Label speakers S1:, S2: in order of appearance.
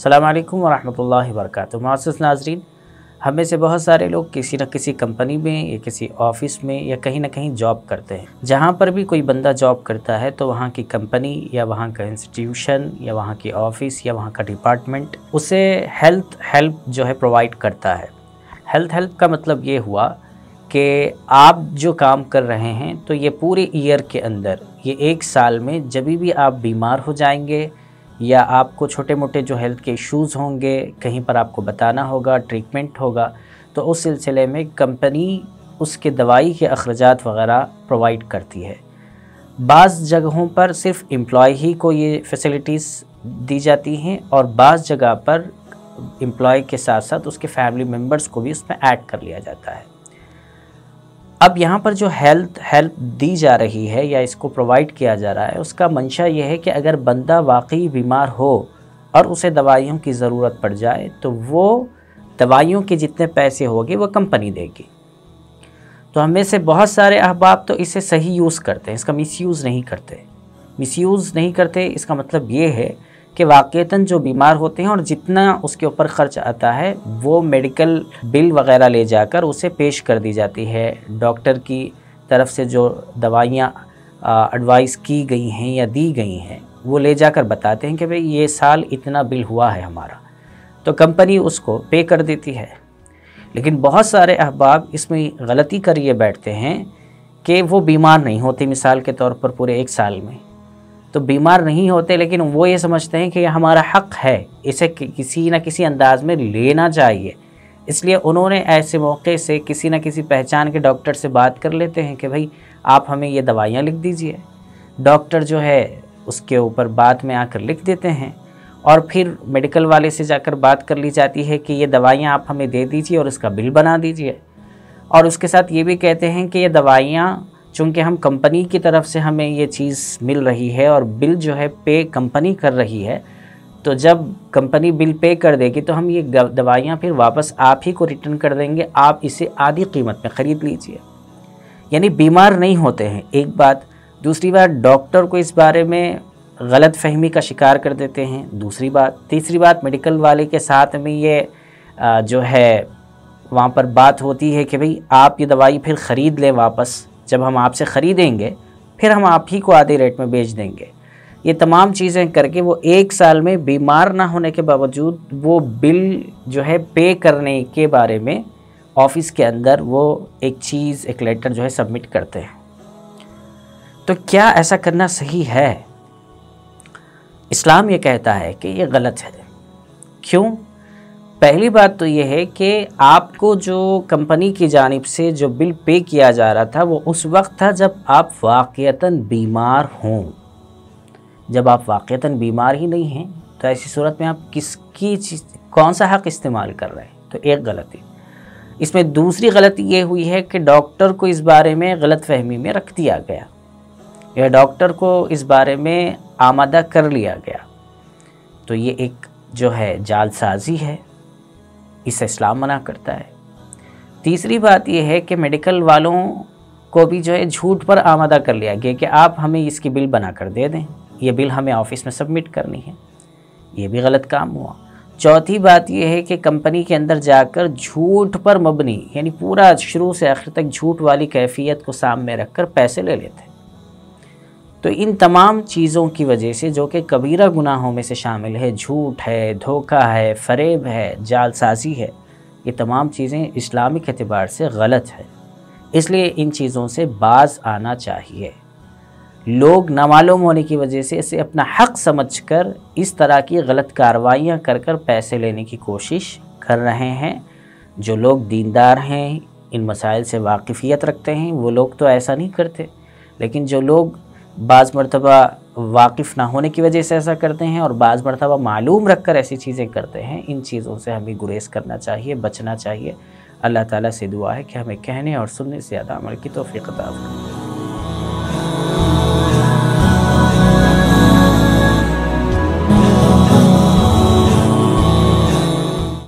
S1: अस्सलाम वालेकुम वरहमतुल्लाहि वबरकातुहू। मुअज़्ज़ज़ नाज़रीन, हम में से बहुत सारे लोग किसी न किसी कंपनी में या किसी ऑफ़िस में या कहीं ना कहीं जॉब करते हैं। जहाँ पर भी कोई बंदा जॉब करता है तो वहाँ की कंपनी या वहाँ का इंस्टीट्यूशन या वहाँ की ऑफ़िस या वहाँ का डिपार्टमेंट उसे हेल्प जो है प्रोवाइड करता है। हेल्प का मतलब ये हुआ कि आप जो काम कर रहे हैं तो ये पूरे ईयर के अंदर, ये एक साल में जब भी आप बीमार हो जाएंगे या आपको छोटे मोटे जो हेल्थ के इश्यूज़ होंगे, कहीं पर आपको बताना होगा, ट्रीटमेंट होगा, तो उस सिलसिले में कंपनी उसके दवाई के अखराजात वग़ैरह प्रोवाइड करती है। बाज़ जगहों पर सिर्फ एम्प्लॉय ही को ये फैसिलिटीज़ दी जाती हैं और बाज़ जगह पर एम्प्लॉय के साथ साथ उसके फैमिली मेम्बर्स को भी उसमें ऐड कर लिया जाता है। अब यहाँ पर जो हेल्प दी जा रही है या इसको प्रोवाइड किया जा रहा है, उसका मंशा ये है कि अगर बंदा वाकई बीमार हो और उसे दवाइयों की ज़रूरत पड़ जाए तो वो दवाइयों के जितने पैसे होंगे वो कंपनी देगी। तो हम में से बहुत सारे अहबाब तो इसे सही यूज़ करते हैं, इसका मिसयूज़ नहीं करते। इसका मतलब ये है कि वाक़ईतन जो बीमार होते हैं और जितना उसके ऊपर ख़र्च आता है वो मेडिकल बिल वग़ैरह ले जाकर उसे पेश कर दी जाती है। डॉक्टर की तरफ से जो दवाइयाँ एडवाइस की गई हैं या दी गई हैं वो ले जाकर बताते हैं कि भाई ये साल इतना बिल हुआ है हमारा, तो कंपनी उसको पे कर देती है। लेकिन बहुत सारे अहबाब इसमें गलती कर ये बैठते हैं कि वो बीमार नहीं होते, मिसाल के तौर पर पूरे एक साल में तो बीमार नहीं होते, लेकिन वो ये समझते हैं कि ये हमारा हक़ है, इसे किसी न किसी अंदाज़ में लेना चाहिए। इसलिए उन्होंने ऐसे मौके से किसी न किसी पहचान के डॉक्टर से बात कर लेते हैं कि भाई आप हमें ये दवाइयाँ लिख दीजिए। डॉक्टर जो है उसके ऊपर बाद में आकर लिख देते हैं और फिर मेडिकल वाले से जाकर बात कर ली जाती है कि ये दवाइयाँ आप हमें दे दीजिए और इसका बिल बना दीजिए। और उसके साथ ये भी कहते हैं कि ये दवाइयाँ चूँकि हम कंपनी की तरफ से हमें ये चीज़ मिल रही है और बिल जो है पे कंपनी कर रही है, तो जब कंपनी बिल पे कर देगी तो हम ये दवाइयाँ फिर वापस आप ही को रिटर्न कर देंगे, आप इसे आधी कीमत में ख़रीद लीजिए। यानी बीमार नहीं होते हैं, एक बात। दूसरी बात, डॉक्टर को इस बारे में गलत फहमी का शिकार कर देते हैं, दूसरी बात। तीसरी बात, मेडिकल वाले के साथ में ये जो है वहाँ पर बात होती है कि भाई आप ये दवाई फिर ख़रीद लें वापस, जब हम आपसे ख़रीदेंगे फिर हम आप ही को आधे रेट में बेच देंगे। ये तमाम चीज़ें करके वो एक साल में बीमार ना होने के बावजूद वो बिल जो है पे करने के बारे में ऑफ़िस के अंदर वो एक लेटर जो है सबमिट करते हैं। तो क्या ऐसा करना सही है? इस्लाम ये कहता है कि ये गलत है। क्यों? पहली बात तो ये है कि आपको जो कंपनी की जानिब से जो बिल पे किया जा रहा था वो उस वक्त था जब आप वाक़ईतन बीमार हों। जब आप वाक़ईतन बीमार ही नहीं हैं तो ऐसी सूरत में आप कौन सा हक़ इस्तेमाल कर रहे हैं? तो एक गलती। इसमें दूसरी गलती ये हुई है कि डॉक्टर को इस बारे में गलत फहमी में रख दिया गया या डॉक्टर को इस बारे में आमादा कर लिया गया। तो ये एक जो है जालसाज़ी है, इसे इस्लाम मना करता है। तीसरी बात यह है कि मेडिकल वालों को भी जो है झूठ पर आमादा कर लिया गया कि आप हमें इसकी बिल बना कर दे दें, ये बिल हमें ऑफ़िस में सबमिट करनी है। ये भी गलत काम हुआ। चौथी बात यह है कि कंपनी के अंदर जाकर झूठ पर मबनी, यानी पूरा शुरू से आखिर तक झूठ वाली कैफियत को सामने रखकर पैसे ले लेते। तो इन तमाम चीज़ों की वजह से, जो कि कबीरा गुनाहों में से शामिल है, झूठ है, धोखा है, फ़रेब है, जालसाज़ी है, ये तमाम चीज़ें इस्लामिक एतबार से गलत है। इसलिए इन चीज़ों से बाज़ आना चाहिए। लोग नामालूम होने की वजह से इसे अपना हक़ समझकर इस तरह की गलत कार्रवाइयाँ कर पैसे लेने की कोशिश कर रहे हैं। जो लोग दीनदार हैं, इन मसाइल से वाकिफ़ियत रखते हैं, वो लोग तो ऐसा नहीं करते। लेकिन जो लोग बाज़ मरतबा वाकिफ़ ना होने की वजह से ऐसा करते हैं और बाज़ मरतबा मालूम रख कर ऐसी चीज़ें करते हैं, इन चीज़ों से हमें गुरेज़ करना चाहिए, बचना चाहिए। अल्लाह ताला से दुआ है कि हमें कहने और सुनने से ज़्यादा अमल की तौफ़ीक़ अता फरमाए।